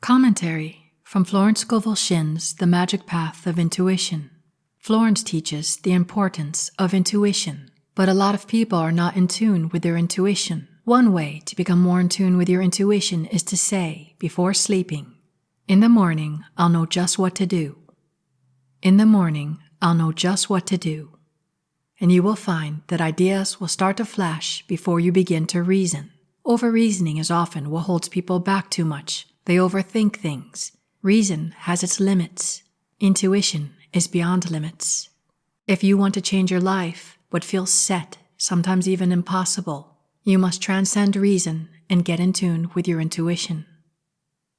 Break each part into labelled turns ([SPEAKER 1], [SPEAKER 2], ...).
[SPEAKER 1] Commentary from Florence Scovel Shinn's The Magic Path of Intuition. Florence teaches the importance of intuition, but a lot of people are not in tune with their intuition. One way to become more in tune with your intuition is to say, before sleeping, "In the morning, I'll know just what to do. In the morning, I'll know just what to do." And you will find that ideas will start to flash before you begin to reason. Over-reasoning is often what holds people back too much. They overthink things. Reason has its limits. Intuition is beyond limits. If you want to change your life, but feel set, sometimes even impossible, you must transcend reason and get in tune with your intuition.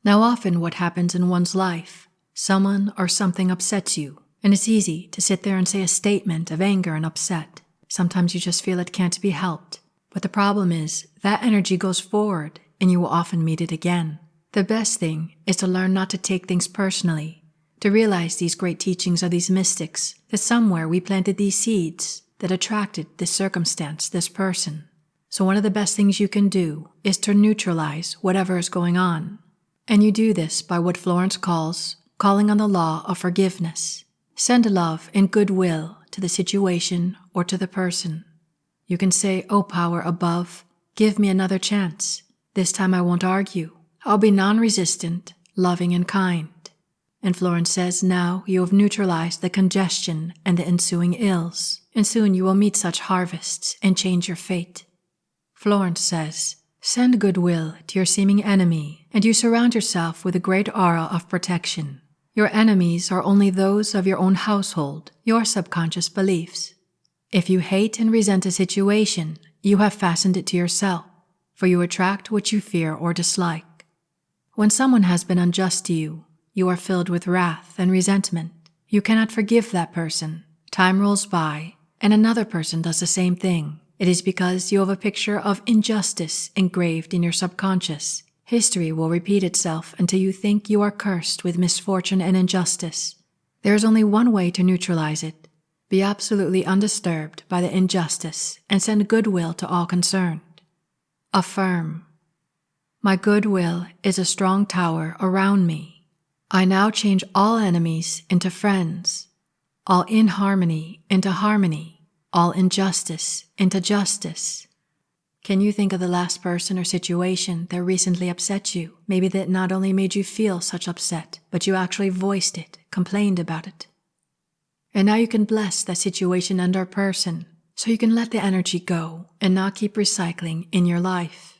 [SPEAKER 1] Now, often what happens in one's life, someone or something upsets you, and it's easy to sit there and say a statement of anger and upset. Sometimes you just feel it can't be helped. But the problem is, that energy goes forward, and you will often meet it again. The best thing is to learn not to take things personally, to realize these great teachings of these mystics, that somewhere we planted these seeds that attracted this circumstance, this person. So one of the best things you can do is to neutralize whatever is going on. And you do this by what Florence calls calling on the law of forgiveness. Send love and goodwill to the situation or to the person. You can say, "Oh, power above, give me another chance. This time I won't argue. I'll be non-resistant, loving and kind." And Florence says now you have neutralized the congestion and the ensuing ills, and soon you will meet such harvests and change your fate. Florence says, send goodwill to your seeming enemy, and you surround yourself with a great aura of protection. Your enemies are only those of your own household, your subconscious beliefs. If you hate and resent a situation, you have fastened it to yourself, for you attract what you fear or dislike. When someone has been unjust to you, you are filled with wrath and resentment. You cannot forgive that person. Time rolls by, and another person does the same thing. It is because you have a picture of injustice engraved in your subconscious. History will repeat itself until you think you are cursed with misfortune and injustice. There is only one way to neutralize it. Be absolutely undisturbed by the injustice and send goodwill to all concerned. Affirm, my goodwill is a strong tower around me. I now change all enemies into friends, all inharmony into harmony, all injustice into justice. Can you think of the last person or situation that recently upset you? Maybe that not only made you feel such upset, but you actually voiced it, complained about it. And now you can bless that situation and or person, so you can let the energy go and not keep recycling in your life.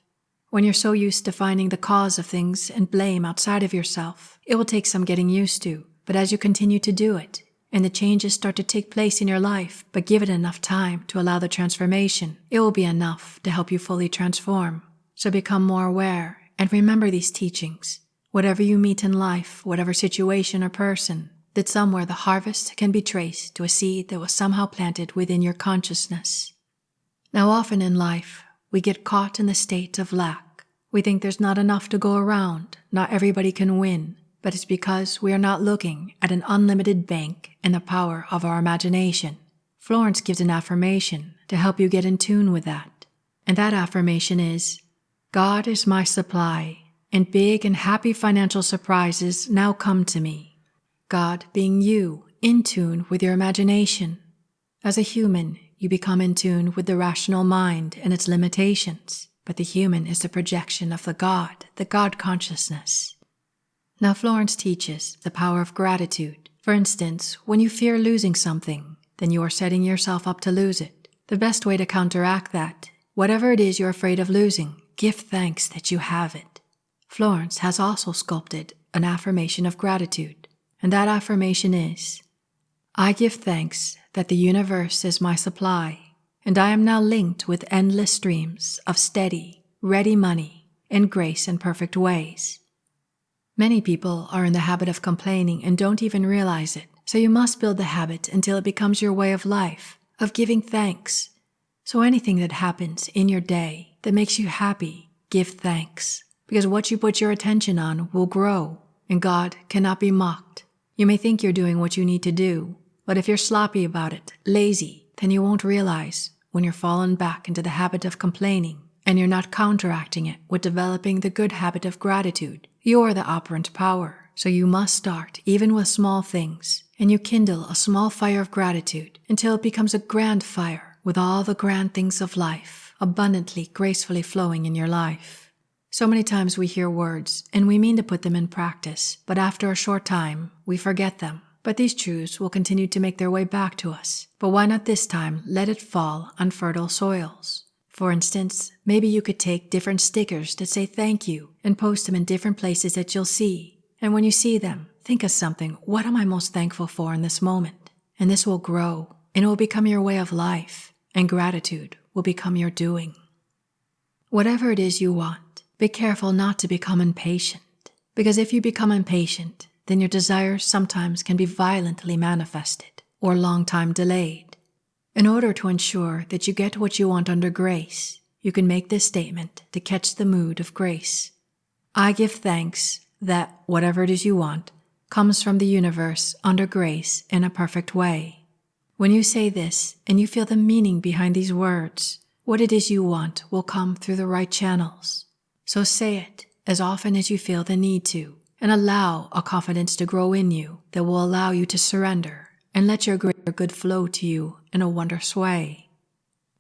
[SPEAKER 1] When you're so used to finding the cause of things and blame outside of yourself, it will take some getting used to, but as you continue to do it, and the changes start to take place in your life, but give it enough time to allow the transformation, it will be enough to help you fully transform. So become more aware and remember these teachings. Whatever you meet in life, whatever situation or person, that somewhere the harvest can be traced to a seed that was somehow planted within your consciousness. Now often in life, we get caught in the state of lack. We think there's not enough to go around, not everybody can win, but it's because we are not looking at an unlimited bank and the power of our imagination. Florence gives an affirmation to help you get in tune with that. And that affirmation is, God is my supply, and big and happy financial surprises now come to me. God being you, in tune with your imagination. As a human, you become in tune with the rational mind and its limitations, but the human is the projection of the God consciousness. Now Florence teaches the power of gratitude. For instance, when you fear losing something, then you are setting yourself up to lose it. The best way to counteract that, whatever it is you're afraid of losing, give thanks that you have it. Florence has also sculpted an affirmation of gratitude. And that affirmation is, I give thanks that the universe is my supply, and I am now linked with endless streams of steady, ready money and grace in perfect ways. Many people are in the habit of complaining and don't even realize it, so you must build the habit until it becomes your way of life, of giving thanks. So anything that happens in your day that makes you happy, give thanks, because what you put your attention on will grow, and God cannot be mocked. You may think you're doing what you need to do, but if you're sloppy about it, lazy, then you won't realize when you're fallen back into the habit of complaining and you're not counteracting it with developing the good habit of gratitude, you're the operant power. So you must start even with small things, and you kindle a small fire of gratitude until it becomes a grand fire with all the grand things of life abundantly, gracefully flowing in your life. So many times we hear words and we mean to put them in practice, but after a short time, we forget them. But these truths will continue to make their way back to us. But why not this time let it fall on fertile soils? For instance, maybe you could take different stickers that say thank you and post them in different places that you'll see. And when you see them, think of something, what am I most thankful for in this moment? And this will grow, and it will become your way of life, and gratitude will become your doing. Whatever it is you want, be careful not to become impatient. Because if you become impatient, then your desires sometimes can be violently manifested or long time delayed. In order to ensure that you get what you want under grace, you can make this statement to catch the mood of grace. I give thanks that whatever it is you want comes from the universe under grace in a perfect way. When you say this and you feel the meaning behind these words, what it is you want will come through the right channels. So say it as often as you feel the need to, and allow a confidence to grow in you that will allow you to surrender and let your greater good flow to you in a wondrous way.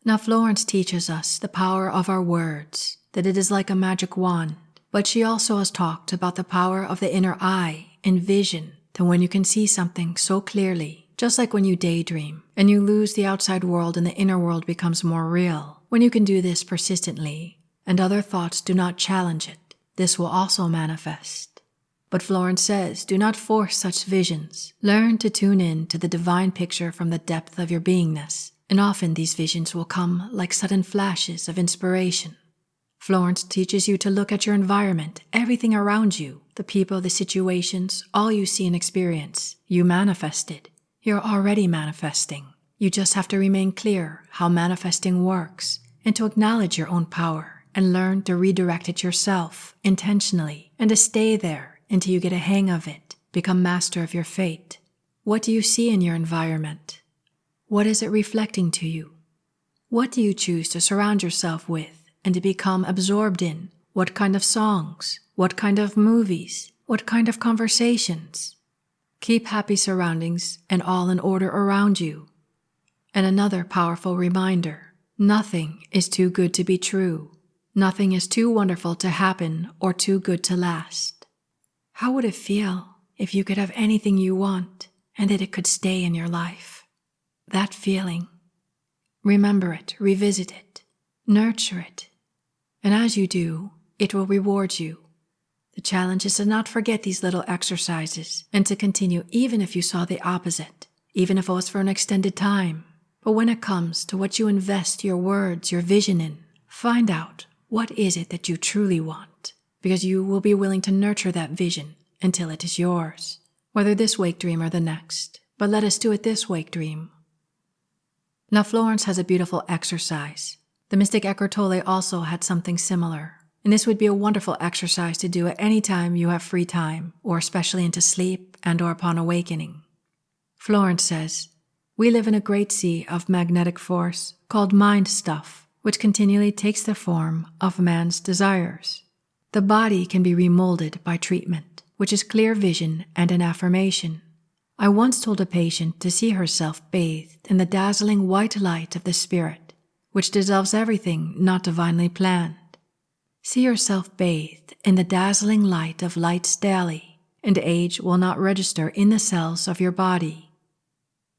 [SPEAKER 1] Now Florence teaches us the power of our words, that it is like a magic wand, but she also has talked about the power of the inner eye and vision, that when you can see something so clearly, just like when you daydream and you lose the outside world and the inner world becomes more real, when you can do this persistently and other thoughts do not challenge it, this will also manifest. But Florence says, do not force such visions. Learn to tune in to the divine picture from the depth of your beingness, and often these visions will come like sudden flashes of inspiration. Florence teaches you to look at your environment, everything around you, the people, the situations, all you see and experience. You manifested. You're already manifesting. You just have to remain clear how manifesting works, and to acknowledge your own power, and learn to redirect it yourself, intentionally, and to stay there until you get a hang of it, become master of your fate. What do you see in your environment? What is it reflecting to you? What do you choose to surround yourself with and to become absorbed in? What kind of songs? What kind of movies? What kind of conversations? Keep happy surroundings and all in order around you. And another powerful reminder, nothing is too good to be true. Nothing is too wonderful to happen or too good to last. How would it feel if you could have anything you want and that it could stay in your life? That feeling. Remember it, revisit it, nurture it. And as you do, it will reward you. The challenge is to not forget these little exercises and to continue even if you saw the opposite, even if it was for an extended time. But when it comes to what you invest your words, your vision in, find out what is it that you truly want, because you will be willing to nurture that vision until it is yours, whether this wake dream or the next. But let us do it this wake dream. Now Florence has a beautiful exercise. The mystic Eckhart Tolle also had something similar, and this would be a wonderful exercise to do at any time you have free time, or especially into sleep and or upon awakening. Florence says, we live in a great sea of magnetic force called mind stuff, which continually takes the form of man's desires. The body can be remolded by treatment, which is clear vision and an affirmation. I once told a patient to see herself bathed in the dazzling white light of the Spirit, which dissolves everything not divinely planned. See yourself bathed in the dazzling light of lights daily, and age will not register in the cells of your body.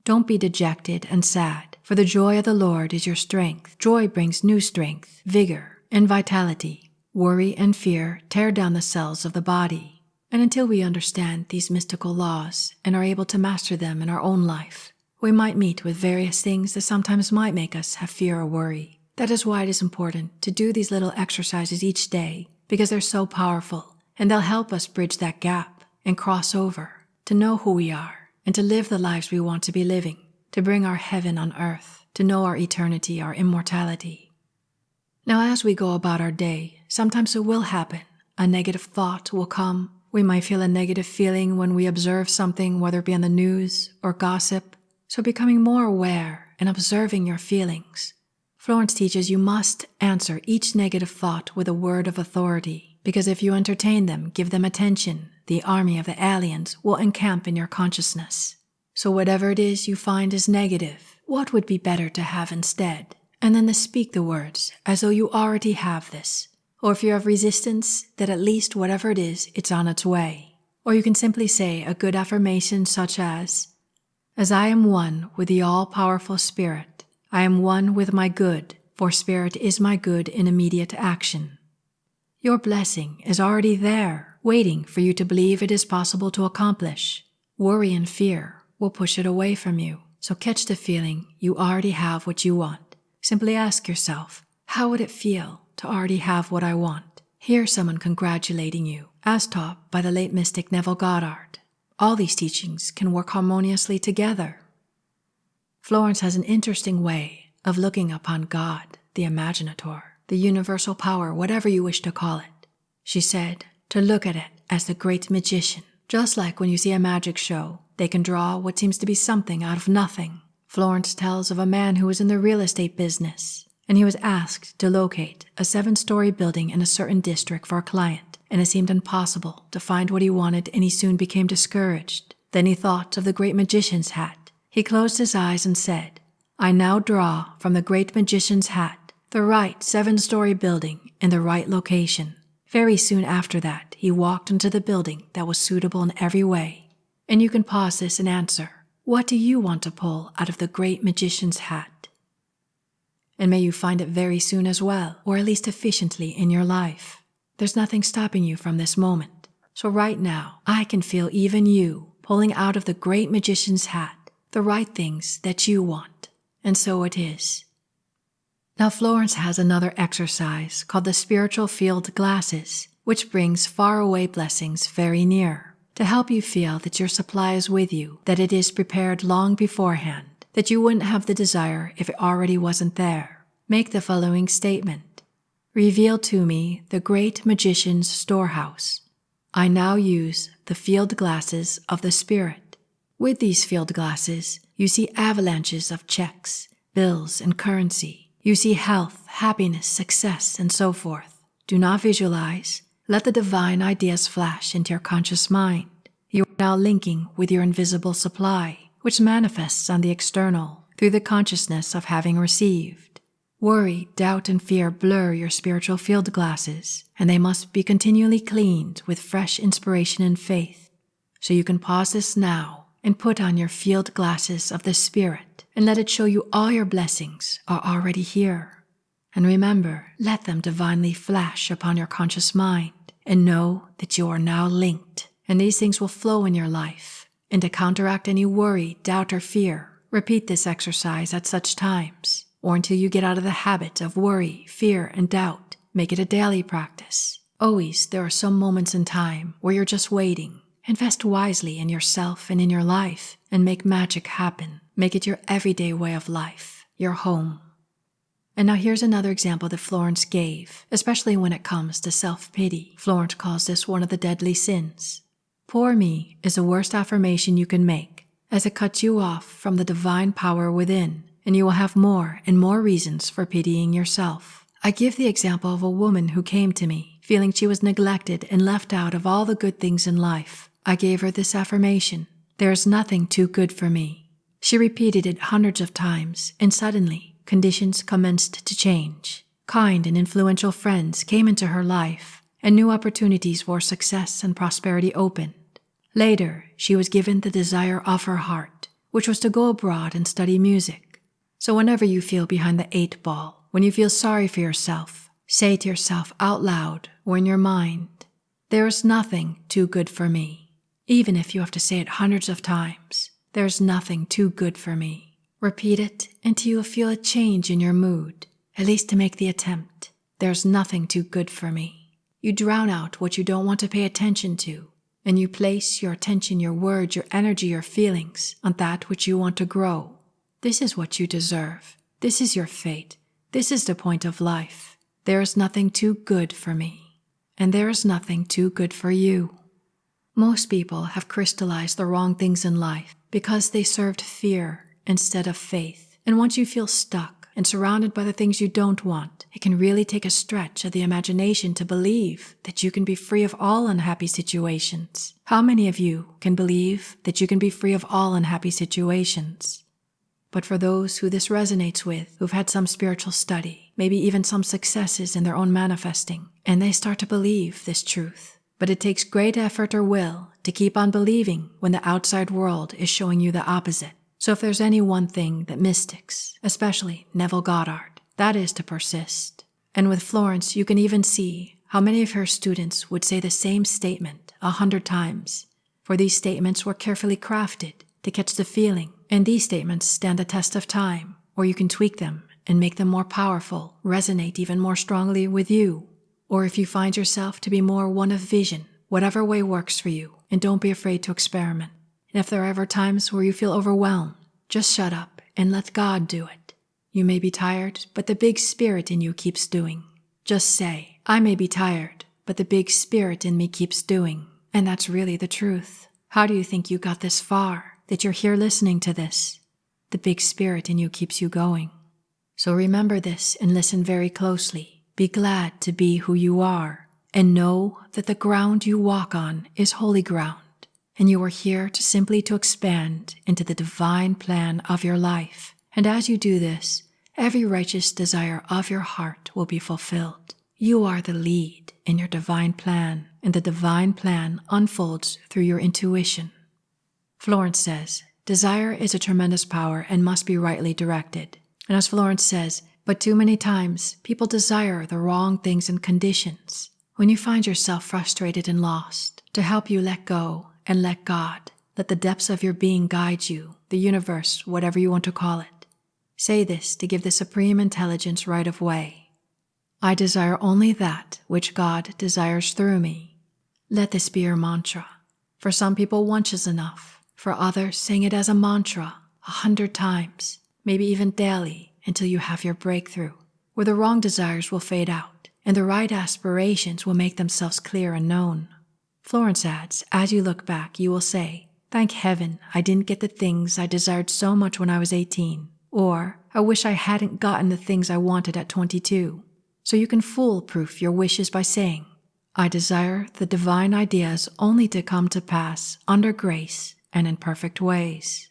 [SPEAKER 1] Don't be dejected and sad, for the joy of the Lord is your strength. Joy brings new strength, vigor, and vitality. Worry and fear tear down the cells of the body. And until we understand these mystical laws and are able to master them in our own life, we might meet with various things that sometimes might make us have fear or worry. That is why it is important to do these little exercises each day, because they're so powerful, and they'll help us bridge that gap and cross over, to know who we are, and to live the lives we want to be living, to bring our heaven on earth, to know our eternity, our immortality. Now as we go about our day, sometimes it will happen. A negative thought will come. We might feel a negative feeling when we observe something, whether it be on the news or gossip. So becoming more aware and observing your feelings. Florence teaches you must answer each negative thought with a word of authority, because if you entertain them, give them attention, the army of the aliens will encamp in your consciousness. So whatever it is you find is negative, what would be better to have instead? And then to speak the words as though you already have this. Or if you have resistance, that at least whatever it is, it's on its way. Or you can simply say a good affirmation such as I am one with the all-powerful Spirit, I am one with my good, for Spirit is my good in immediate action. Your blessing is already there, waiting for you to believe it is possible to accomplish. Worry and fear will push it away from you, so catch the feeling you already have what you want. Simply ask yourself, how would it feel to already have what I want? Hear someone congratulating you, as taught by the late mystic Neville Goddard. All these teachings can work harmoniously together. Florence has an interesting way of looking upon God, the imaginator, the universal power, whatever you wish to call it. She said to look at it as the great magician. Just like when you see a magic show, they can draw what seems to be something out of nothing. Florence tells of a man who was in the real estate business, and he was asked to locate a 7-story building in a certain district for a client, and it seemed impossible to find what he wanted, and he soon became discouraged. Then he thought of the great magician's hat. He closed his eyes and said, I now draw from the great magician's hat the right 7-story building in the right location. Very soon after that, he walked into the building that was suitable in every way. And you can pause this and answer, what do you want to pull out of the great magician's hat? And may you find it very soon as well, or at least efficiently in your life. There's nothing stopping you from this moment. So right now, I can feel even you pulling out of the great magician's hat the right things that you want. And so it is. Now Florence has another exercise called the spiritual field glasses, which brings faraway blessings very near, to help you feel that your supply is with you, that it is prepared long beforehand, that you wouldn't have the desire if it already wasn't there. Make the following statement. Reveal to me the great magician's storehouse. I now use the field glasses of the Spirit. With these field glasses, you see avalanches of checks, bills, and currency. You see health, happiness, success, and so forth. Do not visualize. Let the divine ideas flash into your conscious mind. You are now linking with your invisible supply, which manifests on the external through the consciousness of having received. Worry, doubt, and fear blur your spiritual field glasses, and they must be continually cleaned with fresh inspiration and faith. So you can pause this now and put on your field glasses of the Spirit and let it show you all your blessings are already here. And remember, let them divinely flash upon your conscious mind and know that you are now linked, and these things will flow in your life. And to counteract any worry, doubt, or fear, repeat this exercise at such times, or until you get out of the habit of worry, fear, and doubt. Make it a daily practice. Always there are some moments in time where you're just waiting. Invest wisely in yourself and in your life, and make magic happen. Make it your everyday way of life, your home. And now here's another example that Florence gave, especially when it comes to self-pity. Florence calls this one of the deadly sins. Poor me is the worst affirmation you can make, as it cuts you off from the divine power within, and you will have more and more reasons for pitying yourself. I give the example of a woman who came to me, feeling she was neglected and left out of all the good things in life. I gave her this affirmation, there is nothing too good for me. She repeated it hundreds of times, and suddenly, conditions commenced to change. Kind and influential friends came into her life, and new opportunities for success and prosperity opened. Later, she was given the desire of her heart, which was to go abroad and study music. So whenever you feel behind the 8 ball, when you feel sorry for yourself, say to yourself out loud or in your mind, there is nothing too good for me. Even if you have to say it hundreds of times, there is nothing too good for me. Repeat it until you feel a change in your mood, at least to make the attempt. There's nothing too good for me. You drown out what you don't want to pay attention to, and you place your attention, your words, your energy, your feelings on that which you want to grow. This is what you deserve. This is your fate. This is the point of life. There is nothing too good for me, and there is nothing too good for you. Most people have crystallized the wrong things in life because they served fear instead of faith. And once you feel stuck and surrounded by the things you don't want, it can really take a stretch of the imagination to believe that you can be free of all unhappy situations. How many of you can believe that you can be free of all unhappy situations? But for those who this resonates with, who've had some spiritual study, maybe even some successes in their own manifesting, and they start to believe this truth. But it takes great effort or will to keep on believing when the outside world is showing you the opposite. So if there's any one thing that mystics, especially Neville Goddard, that is to persist. And with Florence, you can even see how many of her students would say the same statement 100 times, for these statements were carefully crafted to catch the feeling, and these statements stand the test of time, or you can tweak them and make them more powerful, resonate even more strongly with you. Or if you find yourself to be more one of vision, whatever way works for you, and don't be afraid to experiment. And if there are ever times where you feel overwhelmed, just shut up and let God do it. You may be tired, but the big spirit in you keeps doing. Just say, I may be tired, but the big spirit in me keeps doing. And that's really the truth. How do you think you got this far, that you're here listening to this? The big spirit in you keeps you going. So remember this and listen very closely. Be glad to be who you are, and know that the ground you walk on is holy ground, and you are here to simply to expand into the divine plan of your life. And as you do this, every righteous desire of your heart will be fulfilled. You are the lead in your divine plan, and the divine plan unfolds through your intuition. Florence says, desire is a tremendous power and must be rightly directed. And as Florence says, but too many times, people desire the wrong things and conditions. When you find yourself frustrated and lost, to help you let go and let God, let the depths of your being guide you, the universe, whatever you want to call it. Say this to give the supreme intelligence right of way. I desire only that which God desires through me. Let this be your mantra. For some people, once is enough. For others, saying it as a mantra 100 times, maybe even daily, until you have your breakthrough, where the wrong desires will fade out, and the right aspirations will make themselves clear and known. Florence adds, as you look back, you will say, thank heaven I didn't get the things I desired so much when I was 18, or I wish I hadn't gotten the things I wanted at 22. So you can foolproof your wishes by saying, I desire the divine ideas only to come to pass under grace and in perfect ways.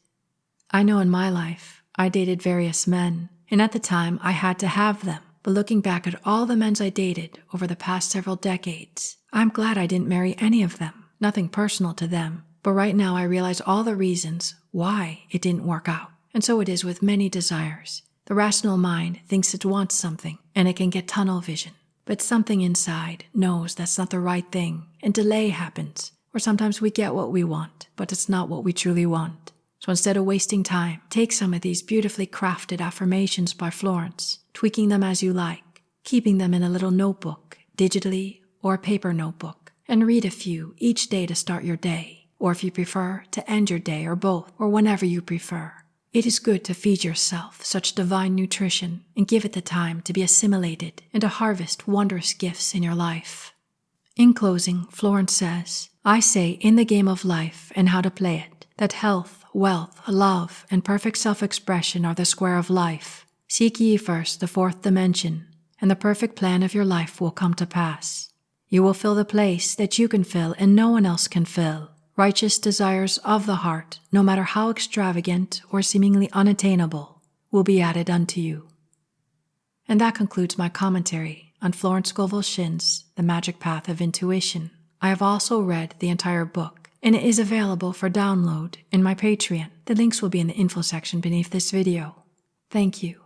[SPEAKER 1] I know in my life, I dated various men, and at the time I had to have them. But looking back at all the men I dated over the past several decades, I'm glad I didn't marry any of them. Nothing personal to them, but right now I realize all the reasons why it didn't work out. And so it is with many desires. The rational mind thinks it wants something, and it can get tunnel vision. But something inside knows that's not the right thing, and delay happens. Or sometimes we get what we want, but it's not what we truly want. So instead of wasting time, take some of these beautifully crafted affirmations by Florence, tweaking them as you like, keeping them in a little notebook, digitally or a paper notebook, and read a few each day to start your day, or if you prefer, to end your day, or both, or whenever you prefer. It is good to feed yourself such divine nutrition and give it the time to be assimilated and to harvest wondrous gifts in your life. In closing, Florence says, I say in the game of life and how to play it, that health, wealth, love, and perfect self-expression are the square of life. Seek ye first the fourth dimension, and the perfect plan of your life will come to pass. You will fill the place that you can fill and no one else can fill. Righteous desires of the heart, no matter how extravagant or seemingly unattainable, will be added unto you. And that concludes my commentary on Florence Scovel Shinn's The Magic Path of Intuition. I have also read the entire book, and it is available for download in my Patreon. The links will be in the info section beneath this video. Thank you.